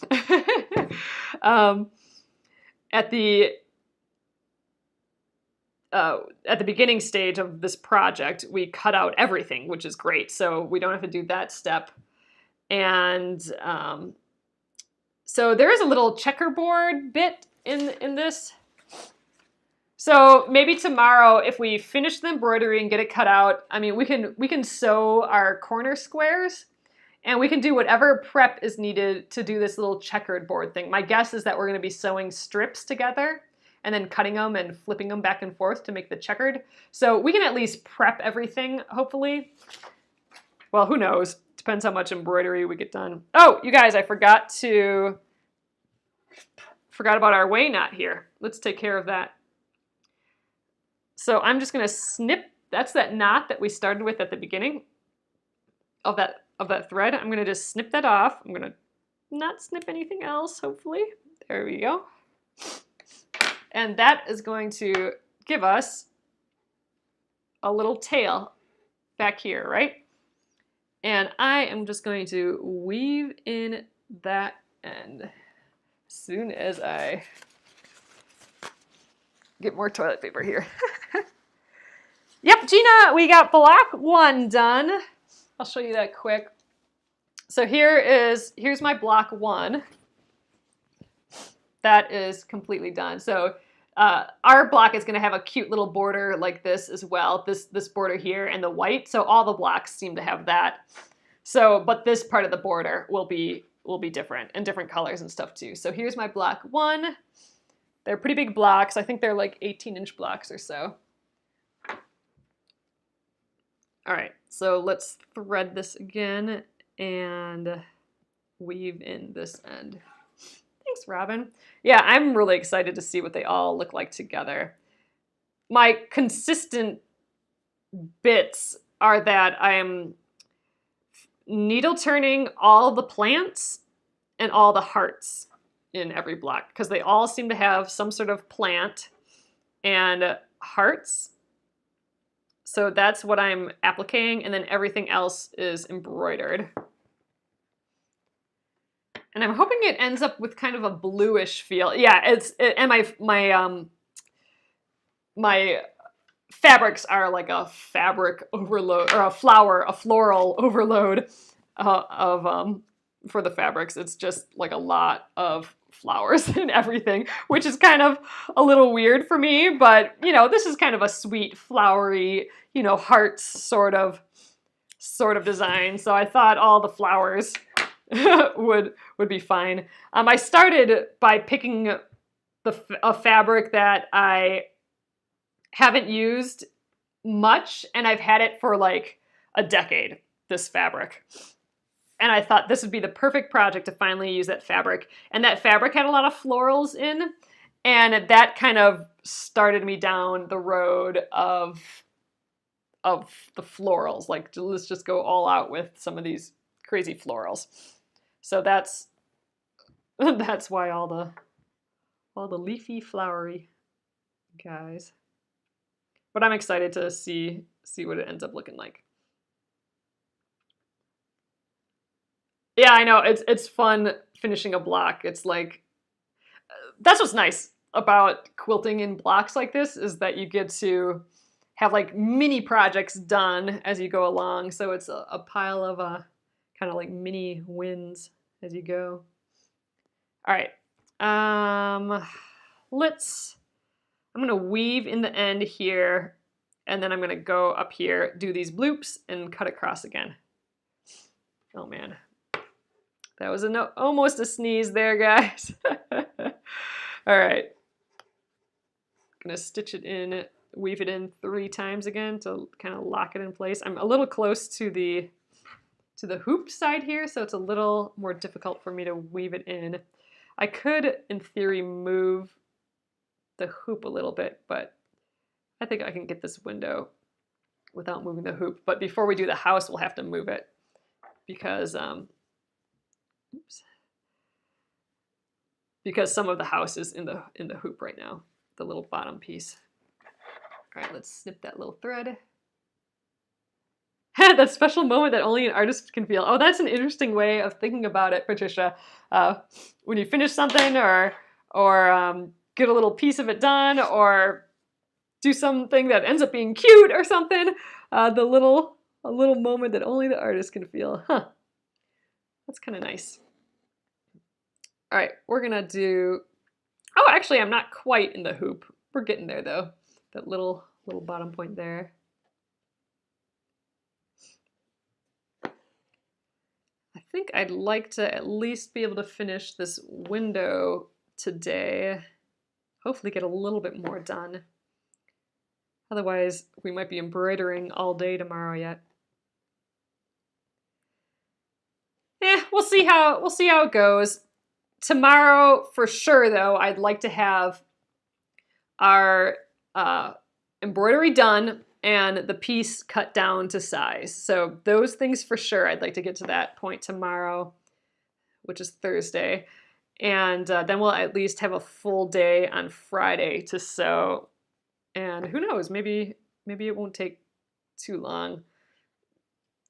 At the beginning stage of this project, we cut out everything, which is great, so we don't have to do that step. And so there is a little checkerboard bit in this. So maybe tomorrow, if we finish the embroidery and get it cut out, I mean, we can sew our corner squares, and we can do whatever prep is needed to do this little checkered board thing. My guess is that we're going to be sewing strips together and then cutting them and flipping them back and forth to make the checkered. So we can at least prep everything, hopefully. Well, who knows? Depends how much embroidery we get done. Oh, you guys, I forgot about our way knot here. Let's take care of that. So I'm just going to snip. That's that knot that we started with at the beginning of that thread. I'm going to just snip that off. I'm going to not snip anything else, hopefully. There we go. And that is going to give us a little tail back here, right? And I am just going to weave in that end as soon as I get more toilet paper here. Yep, Gina, we got block 1 done. I'll show you that quick. So here's my block 1. That is completely done. So our block is going to have a cute little border like this as well. This border here and the white. So all the blocks seem to have that. So, but this part of the border will be different and different colors and stuff too. So here's my block 1. They're pretty big blocks. I think they're like 18-inch blocks or so. All right, so let's thread this again and weave in this end. Thanks, Robin. Yeah, I'm really excited to see what they all look like together. My consistent bits are that I am needle turning all the plants and all the hearts in every block, because they all seem to have some sort of plant and hearts. So that's what I'm appliquing, and then everything else is embroidered. And I'm hoping it ends up with kind of a bluish feel. Yeah, and my my fabrics are like a fabric overload, or a floral overload for the fabrics. It's just like a lot of flowers and everything, which is kind of a little weird for me, but you know, this is kind of a sweet, flowery, you know, hearts sort of design. So I thought all the flowers would be fine. I started by picking a fabric that I haven't used much, and I've had it for like a decade, this fabric. And I thought this would be the perfect project to finally use that fabric. And that fabric had a lot of florals in, and that kind of started me down the road of the florals. Like, let's just go all out with some of these crazy florals. So that's why all the leafy, flowery guys. But I'm excited to see what it ends up looking like. Yeah, I know, it's fun finishing a block. It's like, that's what's nice about quilting in blocks like this, is that you get to have like mini projects done as you go along. So it's a pile of kind of like mini wins as you go. All right, I'm gonna weave in the end here, and then I'm gonna go up here, do these bloops, and cut across again. Oh man, that was almost a sneeze there, guys. All right, gonna stitch it in, weave it in 3 times again to kind of lock it in place. I'm a little close to the hoop side here, so it's a little more difficult for me to weave it in. I could, in theory, move the hoop a little bit, but I think I can get this window without moving the hoop. But before we do the house, we'll have to move it because some of the house is in the hoop right now, the little bottom piece. All right, let's snip that little thread. That special moment that only an artist can feel. Oh, that's an interesting way of thinking about it, Patricia. When you finish something or get a little piece of it done, or do something that ends up being cute or something, a little moment that only the artist can feel. Huh. That's kind of nice. All right, we're gonna do, oh, actually I'm not quite in the hoop. We're getting there though. That little bottom point there. I think I'd like to at least be able to finish this window today. Hopefully get a little bit more done. Otherwise, we might be embroidering all day tomorrow yet. We'll see how it goes. Tomorrow, for sure, though, I'd like to have our embroidery done and the piece cut down to size. So those things for sure, I'd like to get to that point tomorrow, which is Thursday. And then we'll at least have a full day on Friday to sew. And who knows, maybe it won't take too long.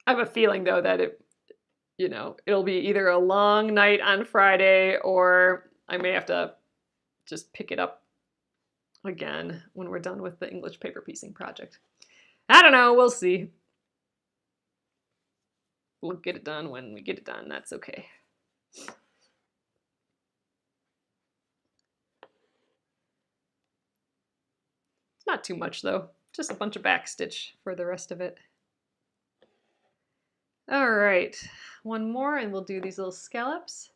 I have a feeling though that it'll be either a long night on Friday, or I may have to just pick it up again when we're done with the English paper piecing project. I don't know, we'll see. We'll get it done when we get it done, that's okay. It's not too much though, just a bunch of backstitch for the rest of it. All right, one more and we'll do these little scallops.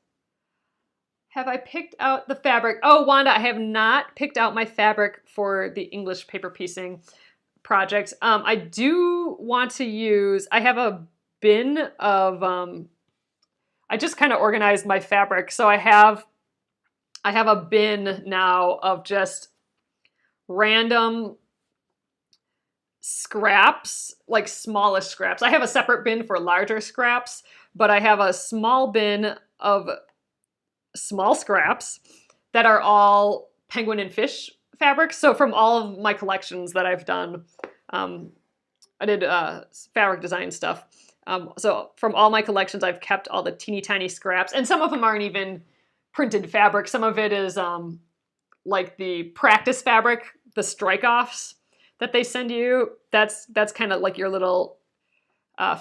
Have I picked out the fabric? Oh, Wanda, I have not picked out my fabric for the English paper piecing project. I do want to use, I have a bin of, I just kind of organized my fabric. So I have a bin now of just random scraps, like smallest scraps. I have a separate bin for larger scraps, but I have a small bin of small scraps that are all penguin and fish fabrics. So from all of my collections that I've done, I did fabric design stuff. So from all my collections, I've kept all the teeny tiny scraps, and some of them aren't even printed fabric. Some of it is like the practice fabric, the strike-offs that they send you, that's kind of like your little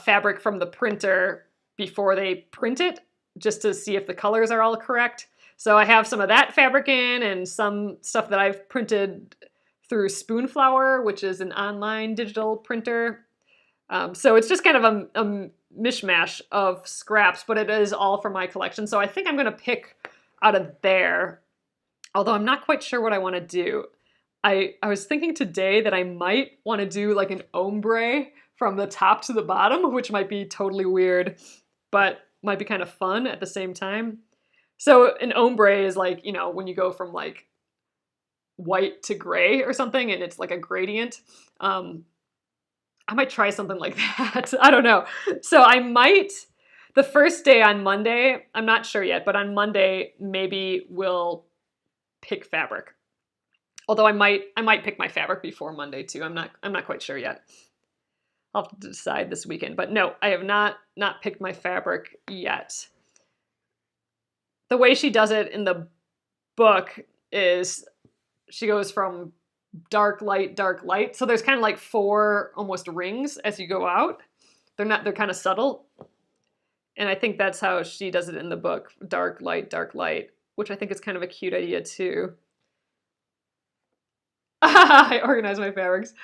fabric from the printer before they print it, just to see if the colors are all correct. So I have some of that fabric in, and some stuff that I've printed through Spoonflower, which is an online digital printer. So it's just kind of a mishmash of scraps, but it is all from my collection. So I think I'm going to pick out of there, although I'm not quite sure what I want to do. I was thinking today that I might want to do like an ombre from the top to the bottom, which might be totally weird, but might be kind of fun at the same time. So an ombre is like, you know, when you go from like white to gray or something, and it's like a gradient. I might try something like that. I don't know. So I might, the first day on Monday, I'm not sure yet, but on Monday, maybe we'll pick fabric. Although I might pick my fabric before Monday too. I'm not quite sure yet. I'll have to decide this weekend. But no, I have not picked my fabric yet. The way she does it in the book is she goes from dark, light, dark, light. So there's kind of like 4 almost rings as you go out. They're kind of subtle. And I think that's how she does it in the book. Dark, light, which I think is kind of a cute idea too. I organize my fabrics.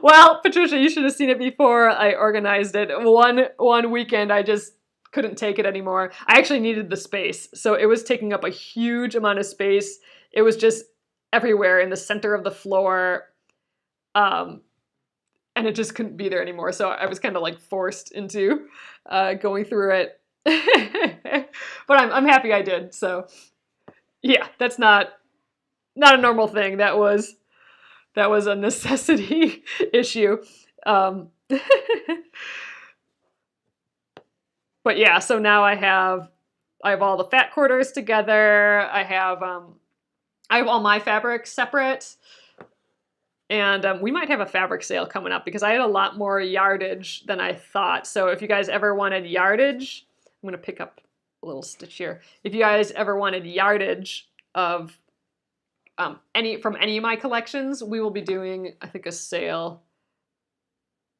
Well, Patricia, you should have seen it before I organized it. One weekend, I just couldn't take it anymore. I actually needed the space. So it was taking up a huge amount of space. It was just everywhere in the center of the floor. And it just couldn't be there anymore. So I was kind of like forced into going through it. But I'm happy I did. So yeah, that's not a normal thing. That was a necessity issue. But yeah, so now I have all the fat quarters together. I have all my fabrics separate. And we might have a fabric sale coming up because I had a lot more yardage than I thought. So if you guys ever wanted yardage, I'm going to pick up a little stitch here. If you guys ever wanted yardage of any of my collections, we will be doing, I think, a sale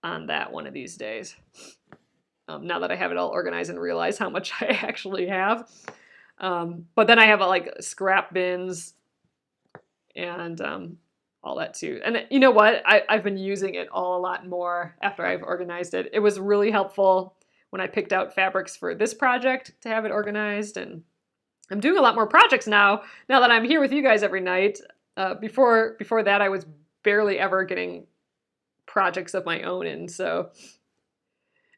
on that one of these days. Now that I have it all organized and realize how much I actually have. But then I have like scrap bins and all that too. And you know what? I've been using it all a lot more after I've organized it. It was really helpful when I picked out fabrics for this project to have it organized, and I'm doing a lot more projects now that I'm here with you guys every night. Before that, I was barely ever getting projects of my own in, so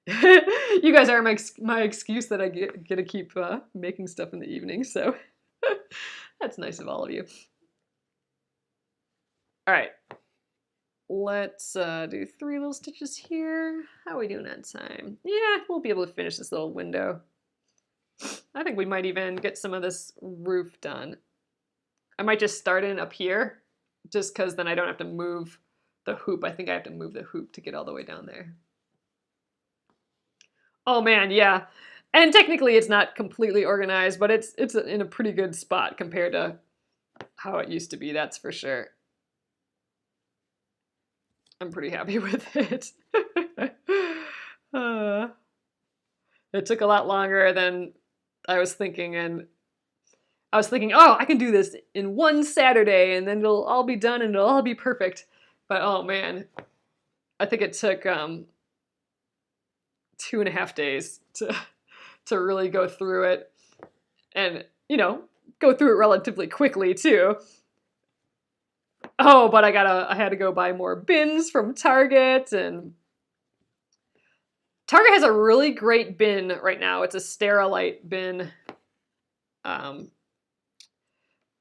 you guys are my excuse that I get to keep making stuff in the evening, so that's nice of all of you. All right, let's do 3 little stitches here. How are we doing on time? Yeah, we'll be able to finish this little window. I think we might even get some of this roof done. I might just start in up here, just because then I don't have to move the hoop. I think I have to move the hoop to get all the way down there. Oh man, yeah. And technically it's not completely organized, but it's in a pretty good spot compared to how it used to be, that's for sure. I'm pretty happy with it. It took a lot longer than I was thinking, and I was thinking, oh, I can do this in one Saturday and then it'll all be done and it'll all be perfect. But oh man, I think it took 2.5 days to really go through it, and you know, go through it relatively quickly too. Oh, but I had to go buy more bins from Target, and Target has a really great bin right now. It's a Sterilite bin.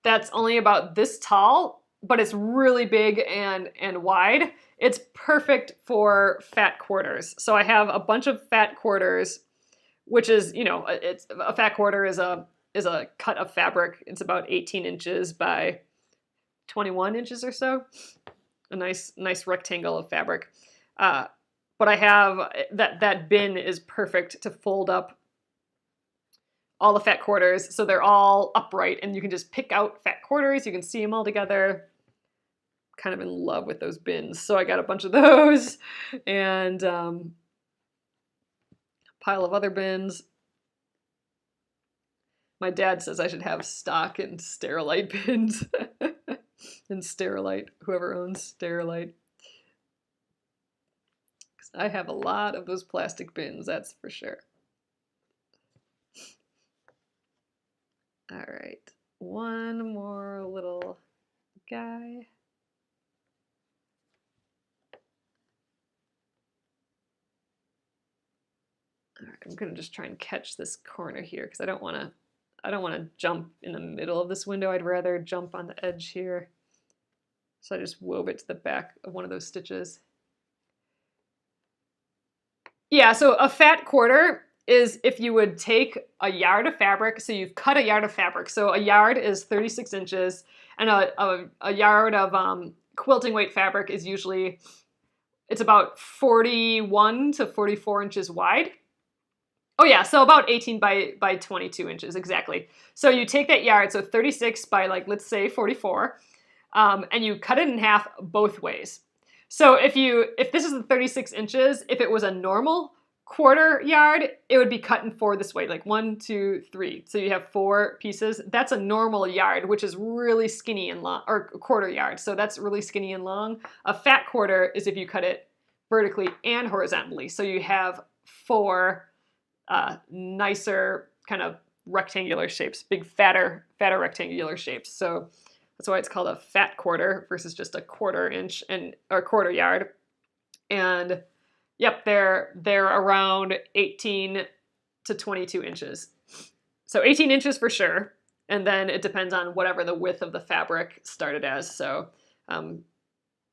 That's only about this tall, but it's really big and wide. It's perfect for fat quarters. So I have a bunch of fat quarters, which is, you know, it's a fat quarter is a cut of fabric. It's about 18 inches by 21 inches or so. A nice rectangle of fabric. But I have that bin is perfect to fold up all the fat quarters, so they're all upright, and you can just pick out fat quarters. You can see them all together. Kind of in love with those bins, so I got a bunch of those, and a pile of other bins. My dad says I should have stock and Sterilite bins. And Sterilite, whoever owns Sterilite. I have a lot of those plastic bins, that's for sure. All right, one more little guy. All right, I'm gonna just try and catch this corner here because I don't want to jump in the middle of this window. I'd rather jump on the edge here. So I just wove it to the back of one of those stitches. Yeah, so a fat quarter is if you would take a yard of fabric, so you've cut a yard of fabric. So a yard is 36 inches, and a yard of quilting weight fabric is usually, it's about 41 to 44 inches wide. Oh yeah, so about 18 by 22 inches, exactly. So you take that yard, so 36 by, like, let's say 44, and you cut it in half both ways. So if this is the 36 inches, if it was a normal quarter yard, it would be cut in four this way, like 1, 2, 3. So you have 4 pieces. That's a normal yard, which is really skinny and long, or quarter yard. So that's really skinny and long. A fat quarter is if you cut it vertically and horizontally. So you have 4 nicer kind of rectangular shapes, big fatter rectangular shapes. So that's why it's called a fat quarter versus just a quarter inch or quarter yard. And yep, they're around 18 to 22 inches. So 18 inches for sure. And then it depends on whatever the width of the fabric started as. So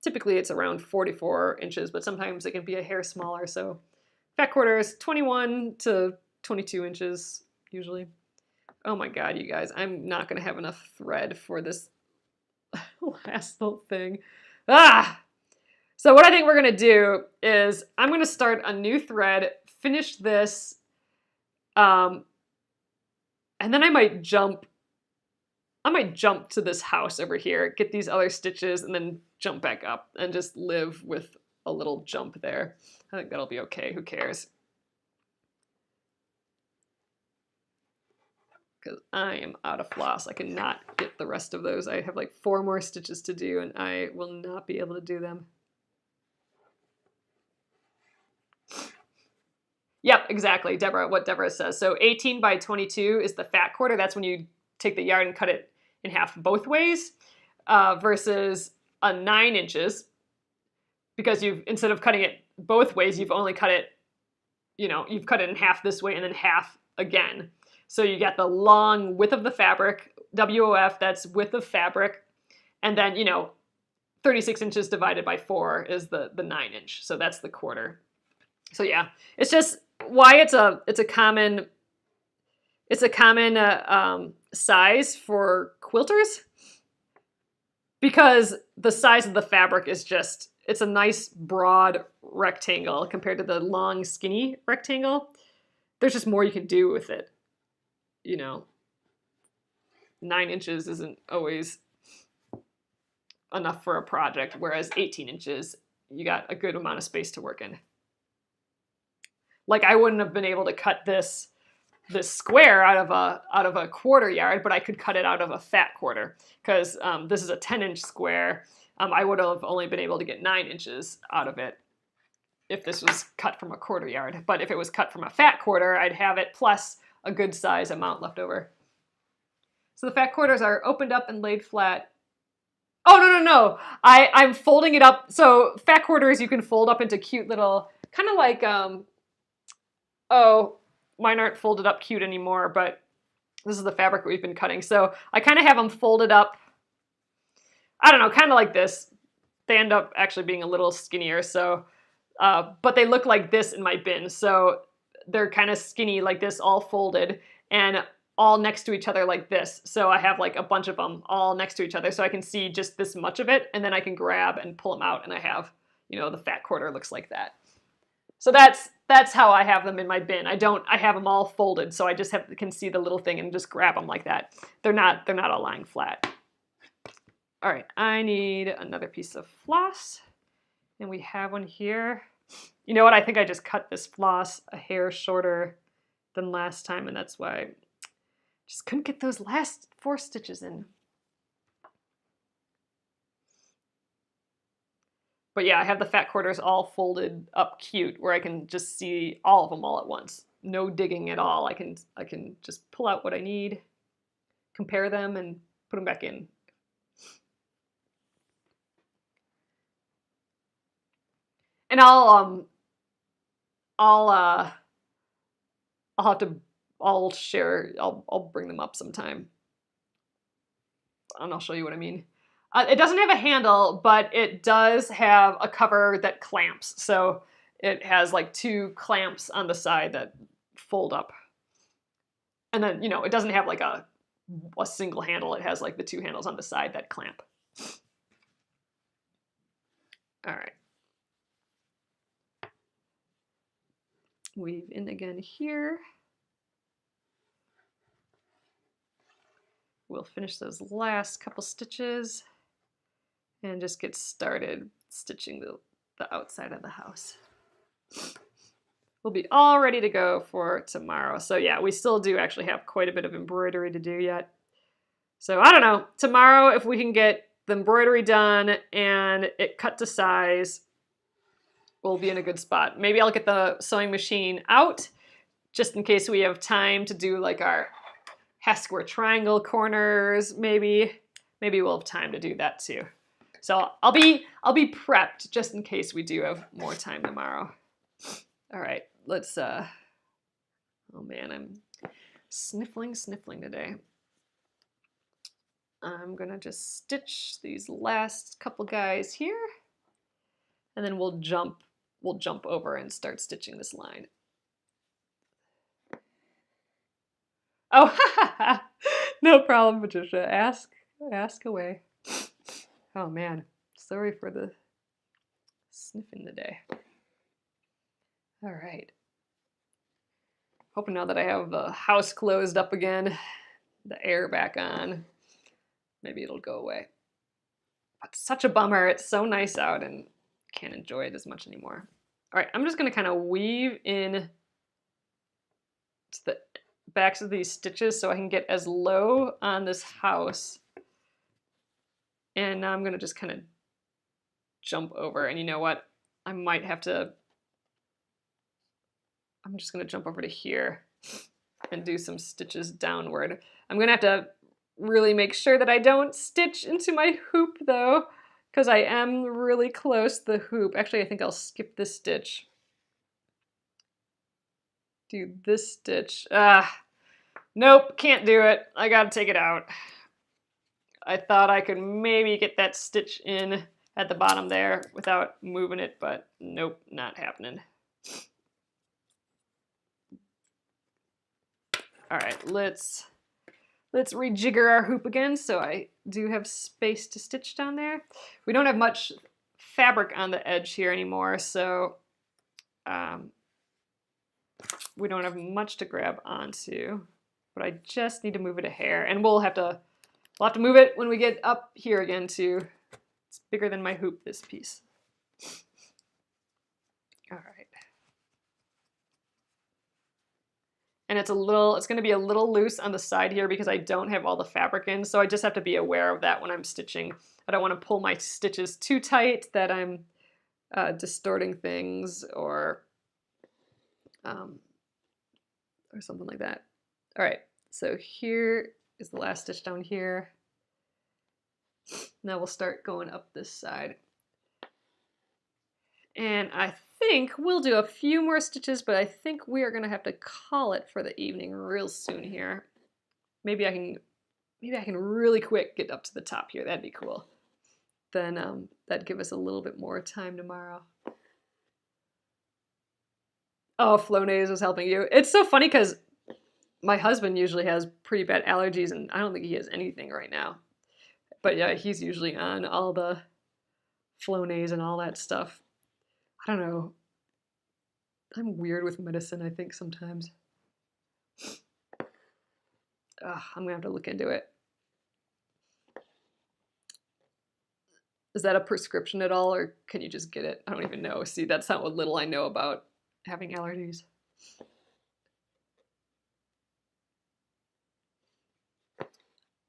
typically it's around 44 inches, but sometimes it can be a hair smaller. So fat quarter is 21 to 22 inches usually. Oh my God, you guys, I'm not gonna have enough thread for this last little thing. So what I think we're gonna do is I'm gonna start a new thread, finish this, and then I might jump to this house over here, get these other stitches, and then jump back up and just live with a little jump there. I think that'll be okay, who cares? Because I am out of floss. I cannot get the rest of those. I have like 4 more stitches to do and I will not be able to do them. Yep, exactly, Deborah, what Deborah says. So 18 by 22 is the fat quarter. That's when you take the yarn and cut it in half both ways, versus a 9 inches, because instead of cutting it both ways, you've only cut it, you've cut it in half this way and then half again. So you get the long width of the fabric, WOF, that's width of fabric, and then, 36 inches divided by 4 is the 9 inch. So that's the quarter. So yeah, it's just why it's a common size for quilters, because the size of the fabric is just, it's a nice broad rectangle compared to the long skinny rectangle. There's just more you can do with it. 9 inches isn't always enough for a project, whereas 18 inches, you got a good amount of space to work in. Like I wouldn't have been able to cut this square out of a quarter yard, but I could cut it out of a fat quarter because this is a 10-inch square. I would have only been able to get 9 inches out of it if this was cut from a quarter yard. But if it was cut from a fat quarter, I'd have it plus a good size amount left over. So the fat quarters are opened up and laid flat. Oh, no. I'm folding it up. So fat quarters you can fold up into cute little, kind of like, oh, mine aren't folded up cute anymore, but this is the fabric we've been cutting. So I kind of have them folded up, I don't know, kind of like this. They end up actually being a little skinnier. So, but they look like this in my bin. So they're kind of skinny like this, all folded and all next to each other like this. So I have like a bunch of them all next to each other so I can see just this much of it and then I can grab and pull them out and I have, the fat quarter looks like that. So that's That's how I have them in my bin. I have them all folded, so I just can see the little thing and just grab them like that. They're not all lying flat. All right, I need another piece of floss, and we have one here. You know what? I think I just cut this floss a hair shorter than last time, and that's why I just couldn't get those last 4 stitches in. But yeah, I have the fat quarters all folded up cute where I can just see all of them all at once. No digging at all. I can just pull out what I need, compare them, and put them back in. And I'll bring them up sometime, and I'll show you what I mean. It doesn't have a handle, but it does have a cover that clamps. So it has like 2 clamps on the side that fold up. And then, you know, it doesn't have like a single handle. It has like the 2 handles on the side that clamp. All right. Weave in again here. We'll finish those last couple stitches and just get started stitching the outside of the house. We'll be all ready to go for tomorrow. So yeah, we still do actually have quite a bit of embroidery to do yet. So I don't know, tomorrow if we can get the embroidery done and it cut to size, we'll be in a good spot. Maybe I'll get the sewing machine out just in case we have time to do like our half square triangle corners, maybe. Maybe we'll have time to do that too. So I'll be prepped just in case we do have more time tomorrow. All right, let's, oh man, I'm sniffling today. I'm gonna just stitch these last couple guys here, and then we'll jump over and start stitching this line. Oh, no problem, Patricia. Ask away. Oh man, sorry for the sniffing today. All right. Hoping now that I have the house closed up again, the air back on, maybe it'll go away. But such a bummer. It's so nice out and can't enjoy it as much anymore. All right, I'm just gonna kind of weave in to the backs of these stitches so I can get as low on this house. And now I'm gonna just kind of jump over, and you know what? I'm just gonna jump over to here and do some stitches downward. I'm gonna have to really make sure that I don't stitch into my hoop though, because I am really close to the hoop. Actually, I think I'll skip this stitch. Do this stitch. Nope, can't do it. I gotta take it out. I thought I could maybe get that stitch in at the bottom there without moving it, but nope, not happening. All right, let's rejigger our hoop again so I do have space to stitch down there. We don't have much fabric on the edge here anymore, so we don't have much to grab onto, but I just need to move it a hair, and we'll have to move it when we get up here again too. It's bigger than my hoop, this piece. All right. And it's going to be a little loose on the side here because I don't have all the fabric in, so I just have to be aware of that when I'm stitching. I don't want to pull my stitches too tight that I'm distorting things or something like that. All right, so here is the last stitch down here. Now we'll start going up this side. And I think we'll do a few more stitches, but I think we are going to have to call it for the evening real soon here. Maybe I can really quick get up to the top here. That'd be cool. Then that'd give us a little bit more time tomorrow. Oh, Flonase is helping you. It's so funny because my husband usually has pretty bad allergies, and I don't think he has anything right now. But yeah, he's usually on all the Flonase and all that stuff. I don't know. I'm weird with medicine, I think, sometimes. I'm gonna have to look into it. Is that a prescription at all, or can you just get it? I don't even know. See, that's not what little I know about having allergies.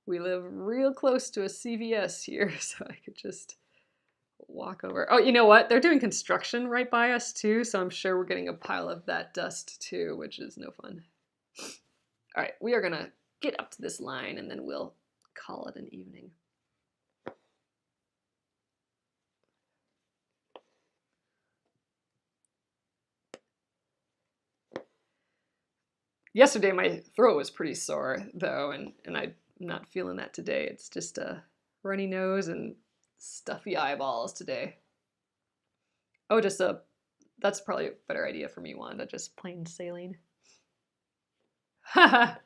We live real close to a CVS here, so I could just walk over. Oh, you know what? They're doing construction right by us too, so I'm sure we're getting a pile of that dust too, which is no fun. All right, we are gonna get up to this line and then we'll call it an evening. Yesterday my throat was pretty sore though, and I'm not feeling that today. It's just a runny nose and stuffy eyeballs today. Oh, that's probably a better idea for me, Wanda, just plain saline. At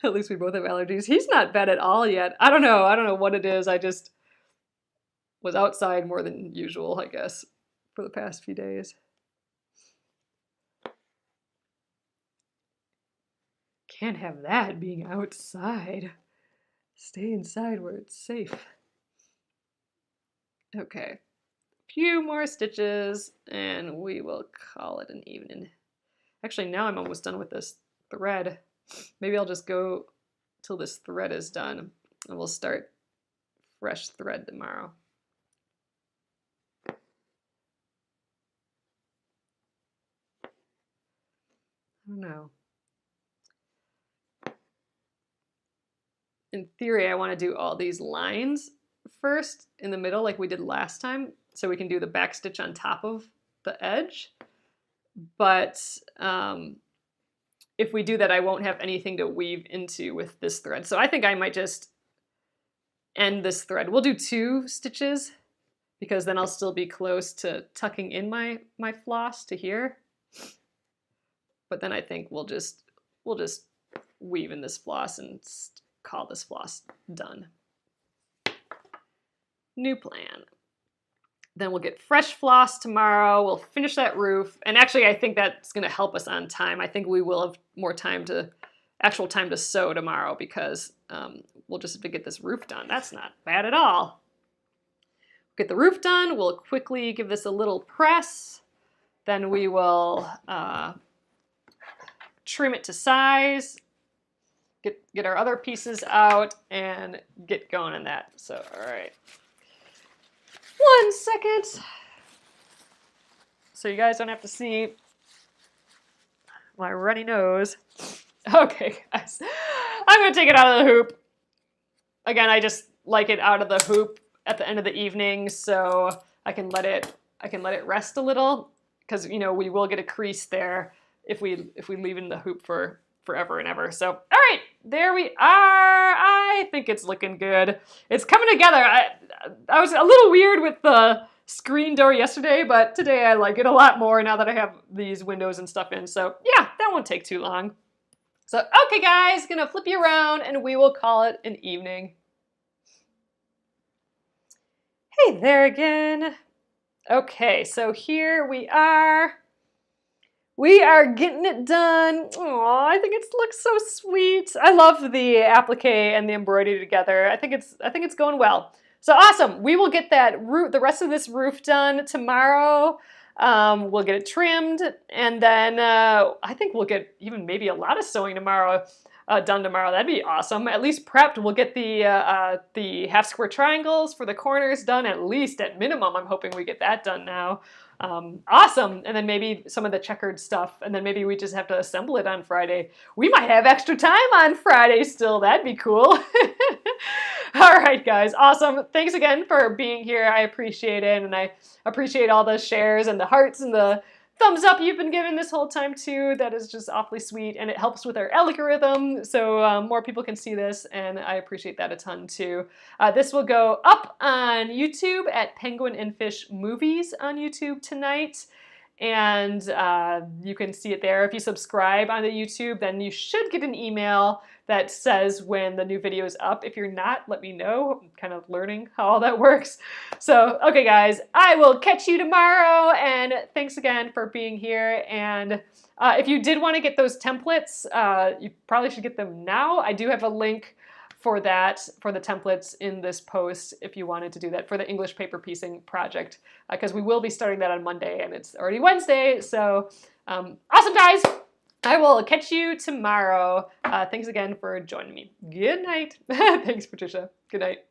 least we both have allergies. He's not bad at all yet. I don't know what it is. I just was outside more than usual, I guess, for the past few days. Can't have that being outside. Stay inside where it's safe. Okay. A few more stitches and we will call it an evening. Actually, now I'm almost done with this thread. Maybe I'll just go till this thread is done and we'll start fresh thread tomorrow. I don't know. In theory, I want to do all these lines first in the middle like we did last time, so we can do the back stitch on top of the edge. But if we do that, I won't have anything to weave into with this thread. So I think I might just end this thread. We'll do 2 stitches because then I'll still be close to tucking in my floss to here. But then I think we'll just weave in this floss and call this floss done. New plan. Then we'll get fresh floss tomorrow. We'll finish that roof. And actually, I think that's going to help us on time. I think we will have more time actual time to sew tomorrow because we'll just have to get this roof done. That's not bad at all. Get the roof done. We'll quickly give this a little press. Then we will trim it to size. Get our other pieces out and get going on that. So, all right. 1 second. So you guys don't have to see my runny nose. Okay, guys. I'm gonna take it out of the hoop. Again, I just like it out of the hoop at the end of the evening so I can let it rest a little because you know we will get a crease there if we leave it in the hoop for forever and ever. So, all right, there we are. I think it's looking good. It's coming together. I was a little weird with the screen door yesterday, but today I like it a lot more now that I have these windows and stuff in. So yeah, that won't take too long. So, okay guys, gonna flip you around and we will call it an evening. Hey there again. Okay, so here we are. We are getting it done. Aw, I think it looks so sweet. I love the applique and the embroidery together. I think it's going well. So awesome. We will get the rest of this roof done tomorrow. We'll get it trimmed, and then I think we'll get even maybe a lot of sewing tomorrow done tomorrow. That'd be awesome. At least prepped. We'll get the half square triangles for the corners done at least at minimum. I'm hoping we get that done now. Awesome. And then maybe some of the checkered stuff. And then maybe we just have to assemble it on Friday. We might have extra time on Friday still. That'd be cool. All right, guys. Awesome. Thanks again for being here. I appreciate it. And I appreciate all the shares and the hearts and the thumbs up you've been giving this whole time too. That is just awfully sweet. And it helps with our algorithm. So more people can see this. And I appreciate that a ton too. This will go up on YouTube at Penguin and Fish Movies on YouTube tonight. and you can see it there. If you subscribe on the YouTube, then you should get an email that says when the new video is up. If you're not, let me know. I'm kind of learning how all that works. So, okay guys, I will catch you tomorrow, and thanks again for being here. And if you did want to get those templates, you probably should get them now. I do have a link for that, for the templates in this post if you wanted to do that for the English paper piecing project, because we will be starting that on Monday and it's already Wednesday. So awesome guys, I will catch you tomorrow. Thanks again for joining me. Good night. Thanks, Patricia. Good night.